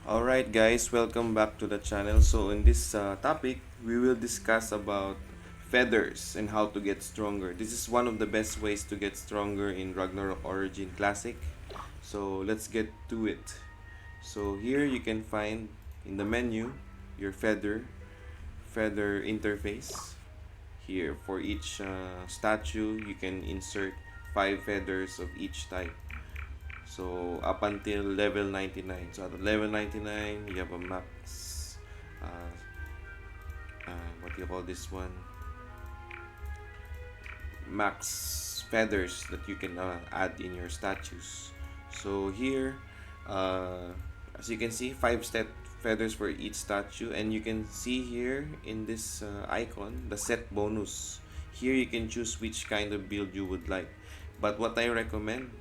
Alright guys, welcome back to the channel. So in this topic, we will discuss about feathers and how to get stronger. This is one of the best ways to get stronger in Ragnarok Origin Classic. So let's get to it. So here you can find in the menu your feather interface. Here for each statue, you can insert 5 feathers of each type. So up until level 99. So at level 99, you have a max. Uh, what do you call this one? Max feathers that you can add in your statues. So here, uh, as you can see, 5 set feathers for each statue, and you can see here in this icon the set bonus. Here you can choose which kind of build you would like. But what I recommend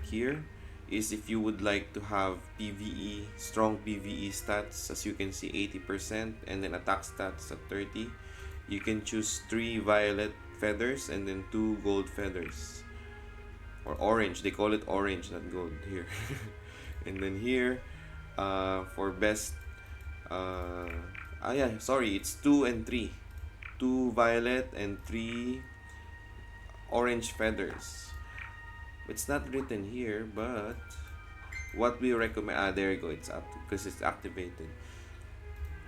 here is if you would like to have PvE, strong PvE stats, as you can see 80%, and then attack stats at 30, you can choose 3 violet feathers and then 2 gold feathers. Or orange, they call it orange, not gold here. And then here, for best, yeah, sorry, it's 2 and 3. 2 violet and 3 orange feathers. It's not written here, but what we recommend, there you go, it's up because it's activated.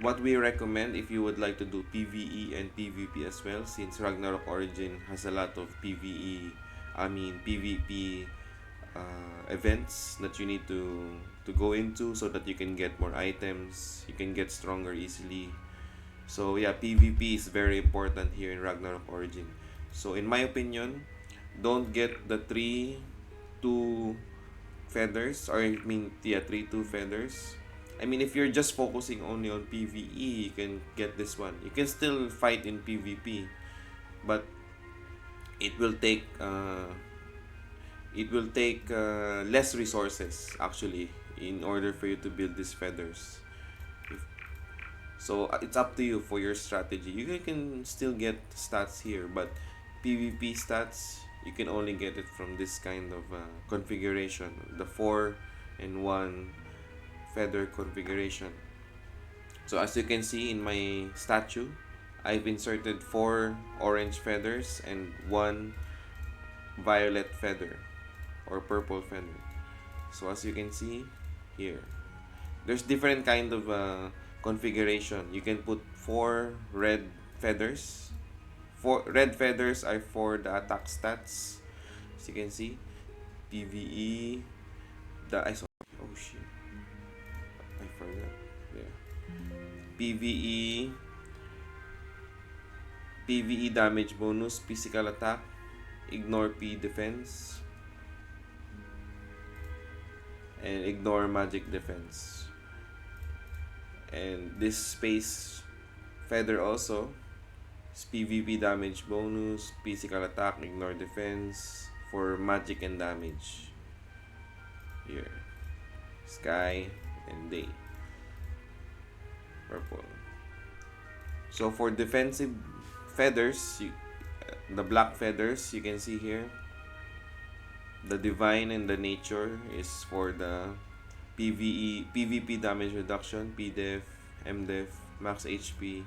What we recommend if you would like to do PvE and PvP as well, since Ragnarok Origin has a lot of PvP events that you need to go into so that you can get more items, you can get stronger easily. So yeah, PvP is very important here in Ragnarok Origin. So in my opinion, don't get the 2 feathers, or I mean, yeah, 2 feathers. I mean, if you're just focusing only on PvE, you can get this one. You can still fight in PvP, but it will take less resources actually in order for you to build these feathers. So it's up to you for your strategy. You can still get stats here, but PvP stats, you can only get it from this kind of configuration, the 4 and 1 feather configuration. So as you can see in my statue, I've inserted 4 orange feathers and 1 violet feather or purple feather. So as you can see here, there's different kind of configuration. You can put 4 red feathers. 4 red feathers are for the attack stats. As you can see, PvE, oh shit, I forgot. Yeah. PvE, PvE damage bonus, physical attack, ignore P defense, and ignore magic defense. And this space feather also is PvP damage bonus, physical attack, ignore defense for magic and damage. Here, sky and day, purple. So for defensive feathers, the black feathers you can see here, the divine and the nature is for the PvP damage reduction, PDef, MDef, max HP,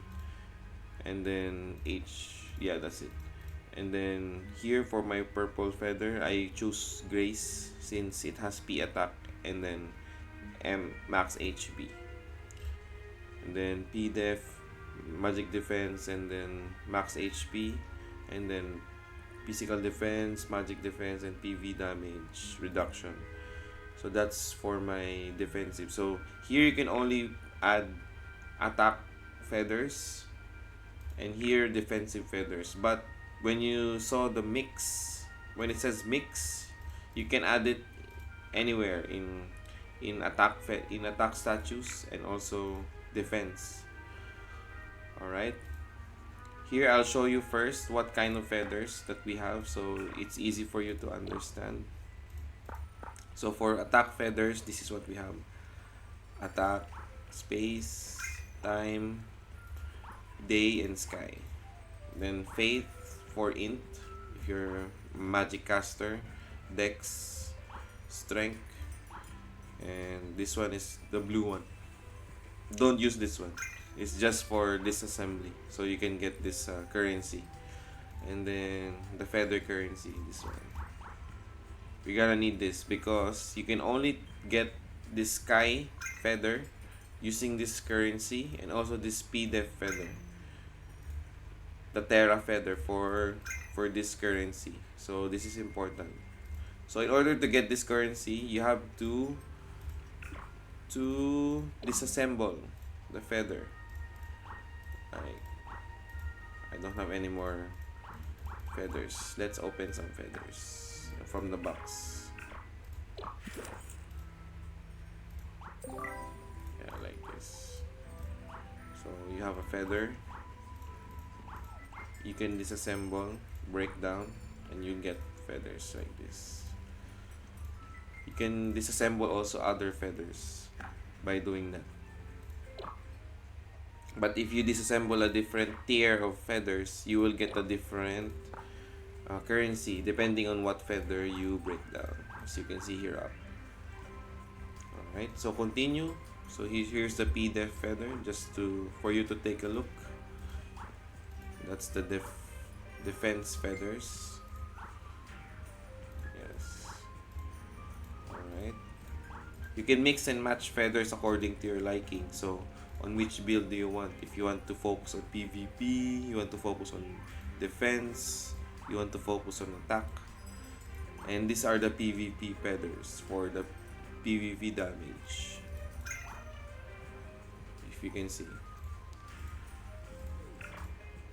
and then yeah, that's it. And then here for my purple feather, I choose Grace since it has P attack and then M max HP. And then PDef, magic defense, and then max HP, and then physical defense, magic defense, and PV damage reduction. So that's for my defensive. So here you can only add attack feathers, and here defensive feathers. But when you saw the mix, when it says mix, you can add it anywhere in attack statues and also defense. All right. Here I'll show you first what kind of feathers that we have, so it's easy for you to understand. So for attack feathers, this is what we have: attack, space, time, day, and sky. Then faith for int, if you're magic caster, dex, strength, and this one is the blue one. don't use this one. It's just for disassembly, so you can get this currency. And then the feather currency, this one. We gotta need this because you can only get this sky feather using this currency, and also this pdef feather, the terra feather for this currency. So this is important. So in order to get this currency, you have to disassemble the feather. I don't have any more feathers. Let's open some feathers from the box. Yeah, like this. So you have a feather. You can disassemble, break down, and you get feathers like this. You can disassemble also other feathers by doing that. But if you disassemble a different tier of feathers, you will get a different currency depending on what feather you break down, as you can see here up. Alright, so continue. So here's the pdef feather, just for you to take a look. That's the defense feathers. Yes. Alright. You can mix and match feathers according to your liking. So on which build do you want? If you want to focus on PvP, you want to focus on defense, you want to focus on attack. And these are the PvP feathers for the PvP damage. If you can see.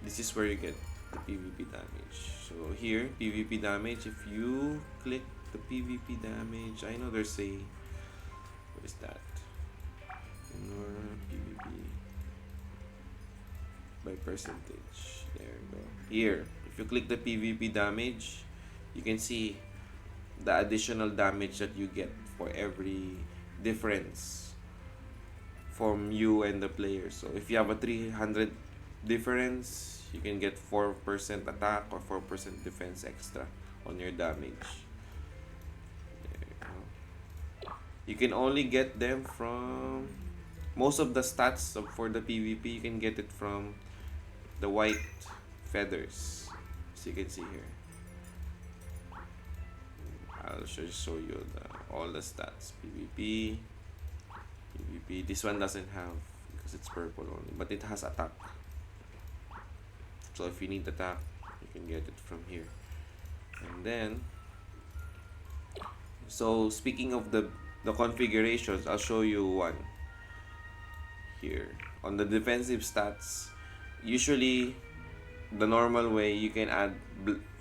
This is where you get the PvP damage. So here, PvP damage, if you click the PvP damage, I know there's a, what is that? PvP by percentage. There you go. Here, if you click the PvP damage, you can see the additional damage that you get for every difference from you and the player. So if you have a 300 difference, you can get 4% attack or 4% defense extra on your damage. There you go. You can only get them from most of the stats for the PvP. You can get it from the white feathers, as you can see here. I'll just show you all the stats. PvP. This one doesn't have because it's purple only, but it has attack. So if you need attack, you can get it from here. And then, so speaking of the configurations, I'll show you one here. On the defensive stats, usually the normal way, you can add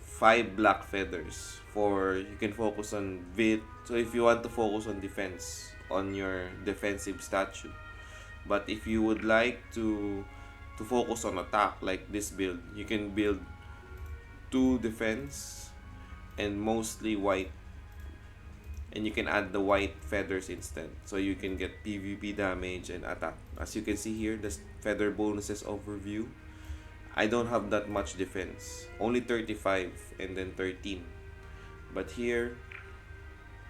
5 black feathers for, you can focus on vid. So if you want to focus on defense on your defensive statue, but if you would like to focus on attack like this build, you can build 2 defense and mostly white, and you can add the white feathers instead, so you can get PvP damage and attack. As you can see here, the feather bonuses overview, I don't have that much defense, only 35 and then 13, but here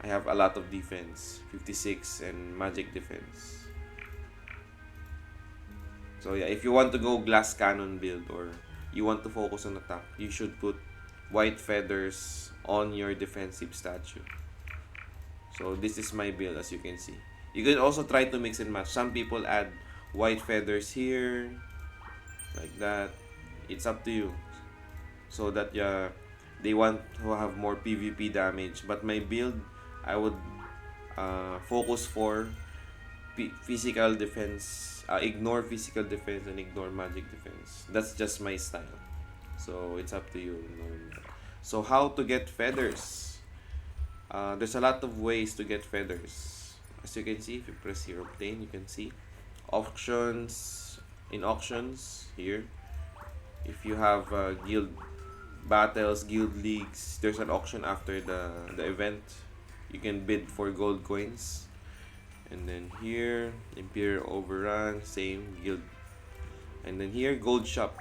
I have a lot of defense, 56 and magic defense. So yeah, if you want to go glass cannon build or you want to focus on attack, you should put white feathers on your defensive statue. So this is my build, as you can see. You can also try to mix and match. Some people add white feathers here, like that. It's up to you. So that they want to have more PvP damage. But my build, I would focus for physical defense. Ignore physical defense and ignore magic defense. That's just my style. So it's up to you. So how to get feathers? There's a lot of ways to get feathers. As you can see, if you press here obtain, you can see auctions. In auctions here, if you have guild battles, guild leagues, there's an auction after the event. You can bid for gold coins. And then here, Imperial Overrun, same guild. And then here, Gold Shop.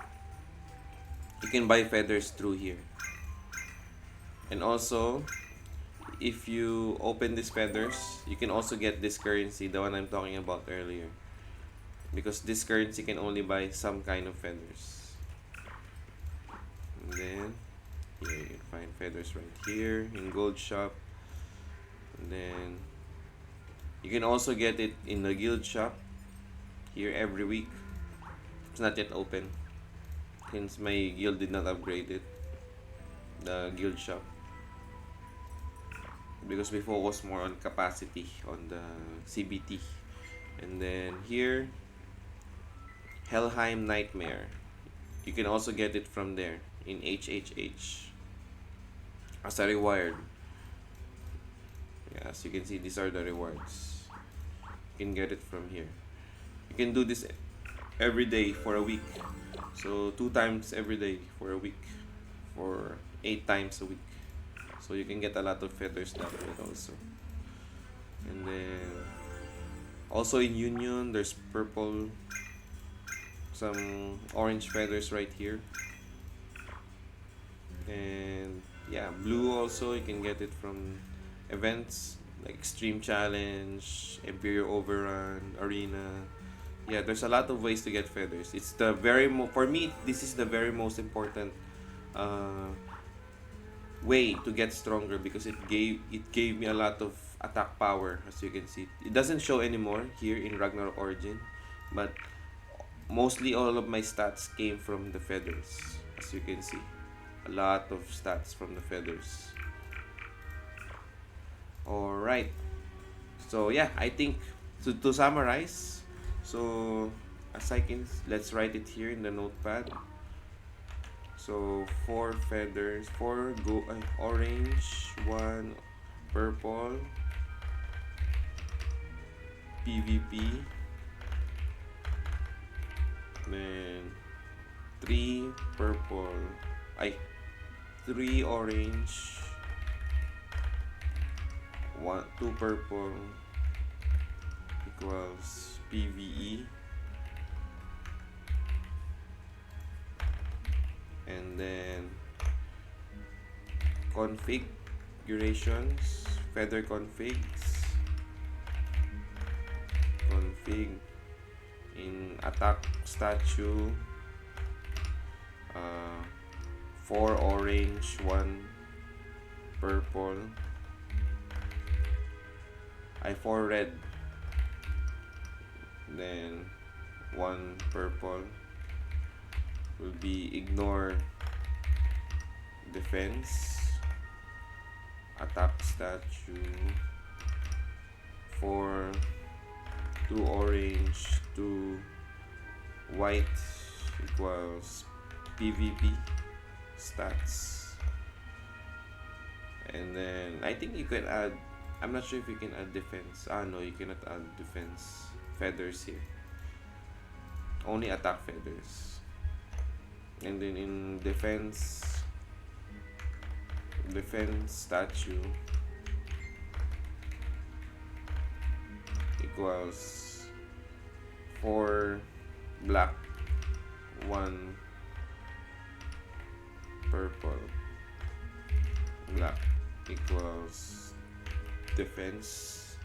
You can buy feathers through here. And also, if you open these feathers, you can also get this currency, the one I'm talking about earlier. because this currency can only buy some kind of feathers. And then here you can find feathers right here in gold shop. And then you can also get it in the guild shop here every week. It's not yet open since my guild did not upgrade it, the guild shop, because we focus more on capacity on the CBT. And then here, Helheim Nightmare, you can also get it from there in HHH as a reward. Yeah, as you can see, these are the rewards. You can get it from here. You can do this every day for a week. So 2 times every day for a week, for 8 times a week. So you can get a lot of feathers that way also. And then also in Union, there's purple, some orange feathers right here. And yeah, blue also, you can get it from events like Extreme Challenge, Imperial Overrun, Arena. Yeah, there's a lot of ways to get feathers. It's the for me, this is the very most important way to get stronger, because it gave me a lot of attack power. As you can see, it doesn't show anymore here in Ragnarok Origin, but mostly all of my stats came from the feathers. As you can see, a lot of stats from the feathers. Alright, so yeah, I think to summarize, so as I can, let's write it here in the notepad. So 4 feathers, 4 orange, 1 purple, PvP, then 3 purple, 3 orange, 2 purple equals PvE, and then configurations, feather configs, config in attack statue, 4 orange, 1 purple, 4 red, then 1 purple will be ignore defense, attack statue, 4 2 orange, 2 white equals PvP stats. And then I think you can add, I'm not sure if you can add defense. No, you cannot add defense feathers here, only attack feathers. And then in defense statue equals 4 black, 1 purple, black equals defense,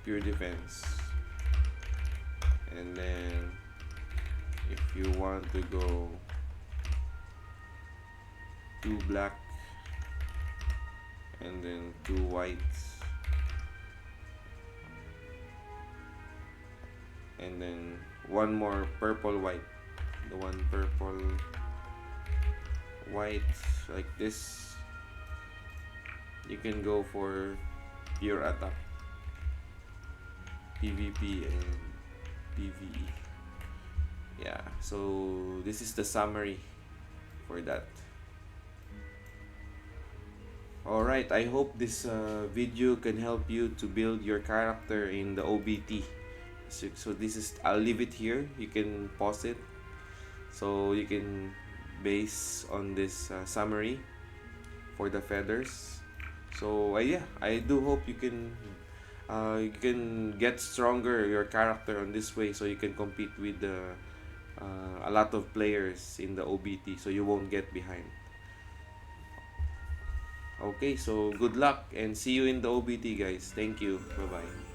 pure defense. And then if you want to go 2 black and then 2 white and then 1 more purple white, the 1 purple white like this, you can go for pure attack, PvP and PvE. Yeah, so this is the summary for that. Alright, I hope this video can help you to build your character in the OBT. So this is, I'll leave it here, you can pause it so you can base on this summary for the feathers. So yeah, I do hope you can get stronger your character on this way, so you can compete with a lot of players in the OBT, so you won't get behind. Okay, so good luck and see you in the OBT, guys. Thank you. Bye bye.